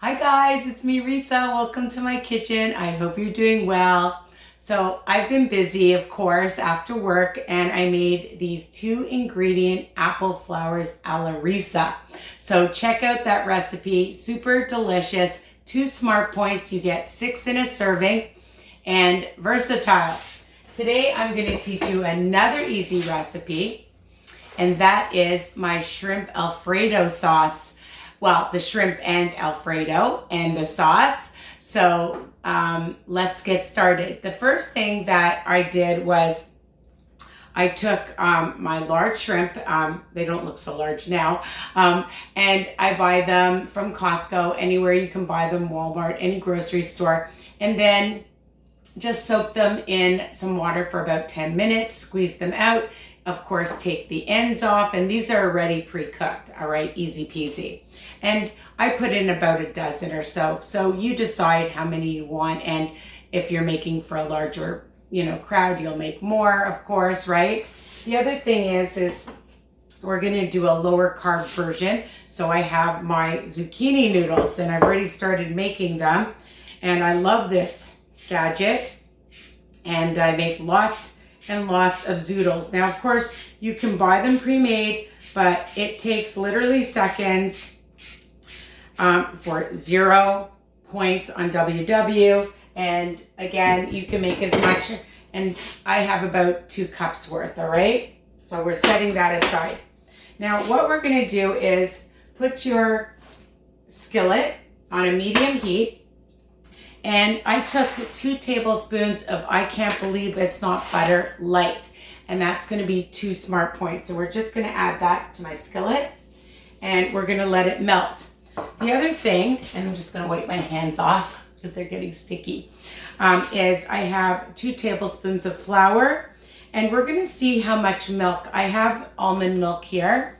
Hi guys, it's me Risa. Welcome to my kitchen. I hope you're doing well. So I've been busy, of course, after work, and I made these 2-ingredient apple flowers a la Risa. So check out that recipe, super delicious. 2 smart points, you get 6 in a serving, and versatile. Today I'm going to teach you another easy recipe, and that is my shrimp Alfredo sauce. Well, the shrimp and Alfredo and the sauce. So let's get started. The first thing that I did was I took my large shrimp, they don't look so large now, and I buy them from Costco, anywhere you can buy them, Walmart, any grocery store, and then just soak them in some water for about 10 minutes, squeeze them out. Of course, take the ends off, and these are already pre-cooked, all right, easy peasy. And I put in about a dozen or so. So you decide how many you want, and if you're making for a larger, crowd, you'll make more, of course, right? The other thing is we're gonna do a lower carb version. So I have my zucchini noodles, and I've already started making them. And I love this gadget, and I make lots and lots of zoodles. Now, of course, you can buy them pre-made, but it takes literally seconds for 0 points on WW. And again, you can make as much, and I have about 2 cups worth, all right? So we're setting that aside. Now, what we're gonna do is put your skillet on a medium heat, and I took 2 tablespoons of I Can't Believe It's Not Butter Light, and that's gonna be 2 smart points. So we're just gonna add that to my skillet, and we're gonna let it melt. The other thing, and I'm just gonna wipe my hands off because they're getting sticky, is I have 2 tablespoons of flour, and we're gonna see how much milk. I have almond milk here,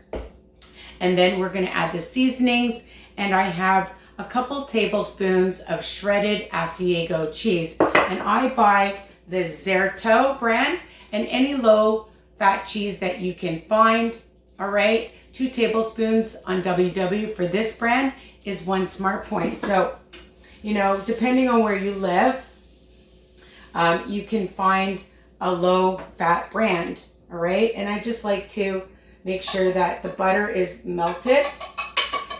and then we're gonna add the seasonings, and I have a couple tablespoons of shredded Asiago cheese, and I buy the Zerto brand and any low fat cheese that you can find, all right? 2 tablespoons on WW for this brand is 1 smart point. So, depending on where you live, you can find a low fat brand, all right? And I just like to make sure that the butter is melted.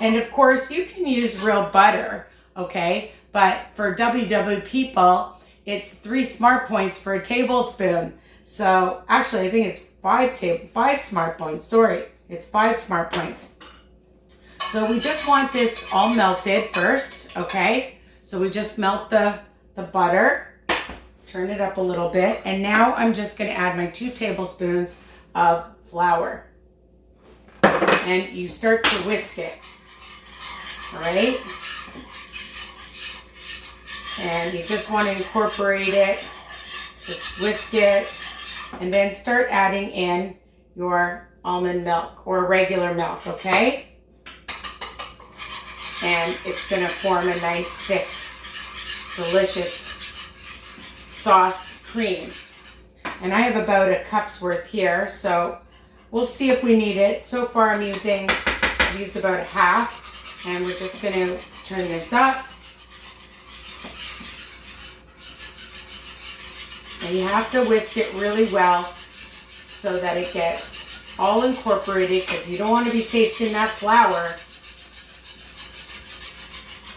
And of course, you can use real butter, okay? But for WW people, it's 3 smart points for a tablespoon. So actually, I think it's 5 smart points. Sorry, it's 5 smart points. So we just want this all melted first, okay? So we just melt the butter, turn it up a little bit, and now I'm just gonna add my 2 tablespoons of flour. And you start to whisk it. All right, and you just want to incorporate it, just whisk it, and then start adding in your almond milk or regular milk, okay? And it's going to form a nice, thick, delicious sauce cream. And I have about a cup's worth here, so we'll see if we need it. So far I've used about a half. And we're just going to turn this up. And you have to whisk it really well so that it gets all incorporated, because you don't want to be tasting that flour.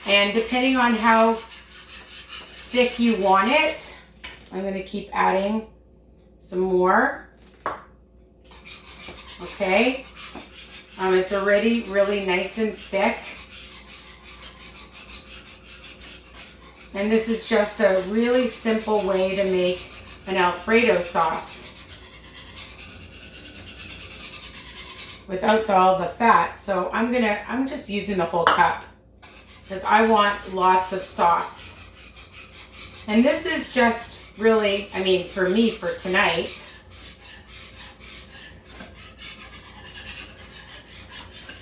And depending on how thick you want it, I'm going to keep adding some more. Okay. It's already really nice and thick. And this is just a really simple way to make an Alfredo sauce without all the fat. So I'm just using the whole cup because I want lots of sauce. And this is just really, for me, for tonight,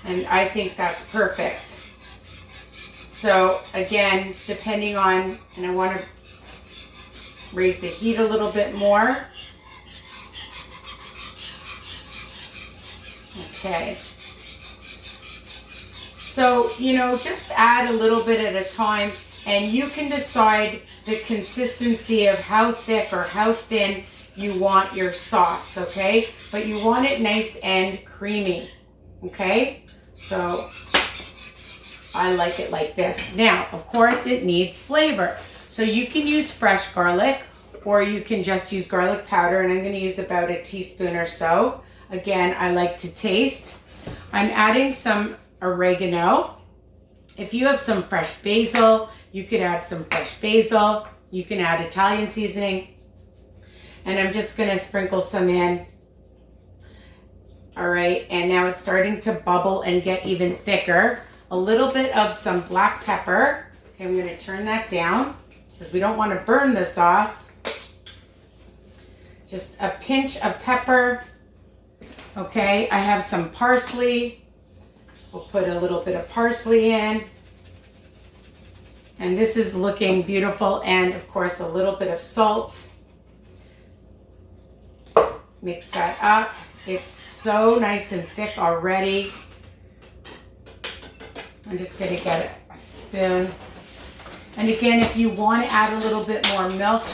and I think that's perfect. So again, depending on, and I want to raise the heat a little bit more. Okay. So, just add a little bit at a time, and you can decide the consistency of how thick or how thin you want your sauce, okay? But you want it nice and creamy, okay? So I like it like this. Now, of course, it needs flavor. So you can use fresh garlic, or you can just use garlic powder, and I'm going to use about a teaspoon or so. Again, I like to taste. I'm adding some oregano. If you have some fresh basil, you could add some fresh basil. You can add Italian seasoning. And I'm just going to sprinkle some in. All right, and now it's starting to bubble and get even thicker. A little bit of some black pepper. Okay, I'm going to turn that down because we don't want to burn the sauce. Just a pinch of pepper. Okay, I have some parsley. We'll put a little bit of parsley in. And this is looking beautiful. And of course, a little bit of salt. Mix that up. It's so nice and thick already. I'm just going to get a spoon. And again, if you want to add a little bit more milk,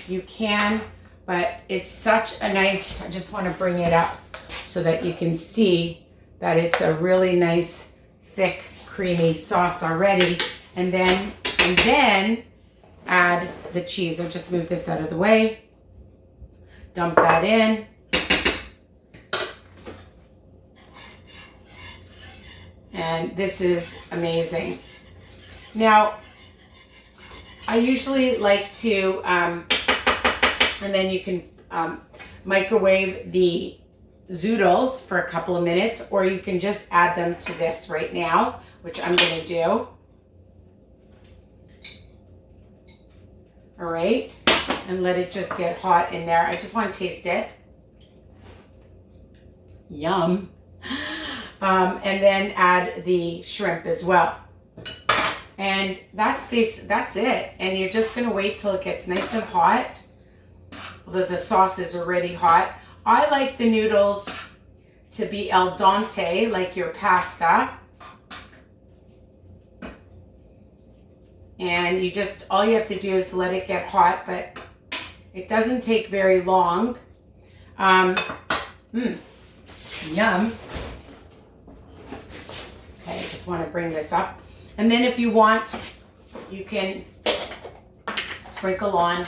you can. But it's such a nice, I just want to bring it up so that you can see that it's a really nice, thick, creamy sauce already. And then add the cheese. I'll just move this out of the way. Dump that in. And this is amazing. Now, I usually like to, and then you can microwave the zoodles for a couple of minutes, or you can just add them to this right now, which I'm going to do. All right, and let it just get hot in there. I just want to taste it. Yum. And then add the shrimp as well. And that's it. And you're just going to wait till it gets nice and hot. The sauce is already hot. I like the noodles to be al dente, like your pasta. And all you have to do is let it get hot, but it doesn't take very long. Yum. Okay, I just want to bring this up. And then if you want, you can sprinkle on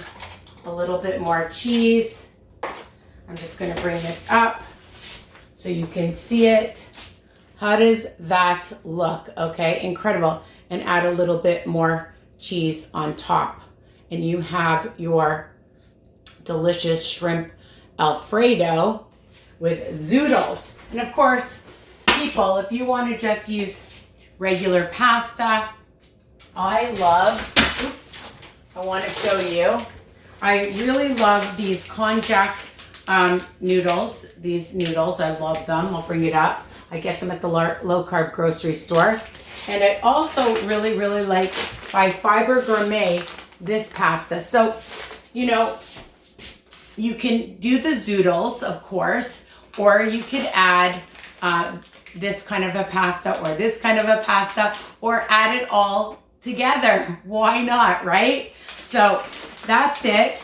a little bit more cheese. I'm just going to bring this up so you can see it. How does that look? Okay, incredible. And add a little bit more cheese on top. And you have your delicious shrimp Alfredo with zoodles. And of course, people, if you want to just use regular pasta, I want to show you. I really love these Konjac noodles. These noodles, I love them. I'll bring it up. I get them at the low carb grocery store. And I also really, really like by Fibre Gourmet this pasta. So, you can do the zoodles, of course, or you could add this kind of a pasta or this kind of a pasta, or add it all together. Why not, right? So that's it.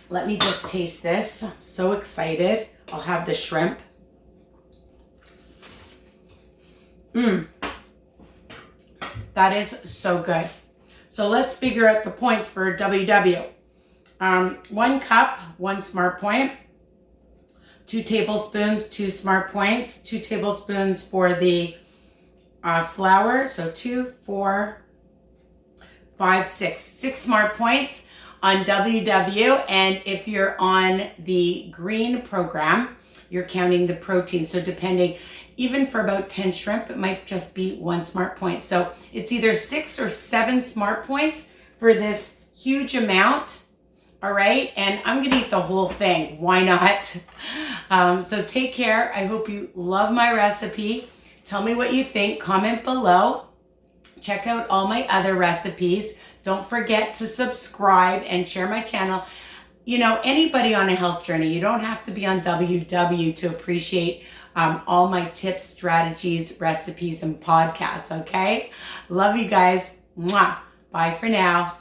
Let me just taste this. I'm so excited. I'll have the shrimp. That is so good. So let's figure out the points for WW. 1 cup, 1 smart point. 2 tablespoons, 2 smart points. 2 tablespoons for the flour. So 2, 4, 5, 6. 6 smart points on WW. And if you're on the green program, you're counting the protein. So depending, even for about 10 shrimp, it might just be 1 smart point. So it's either 6 or 7 smart points for this huge amount. All right, and I'm gonna eat the whole thing. Why not? So take care. I hope you love my recipe. Tell me what you think. Comment below. Check out all my other recipes. Don't forget to subscribe and share my channel. you know, anybody on a health journey. You don't have to be on WW to appreciate all my tips, strategies, recipes, and podcasts, okay? Love you guys. Mwah. Bye for now.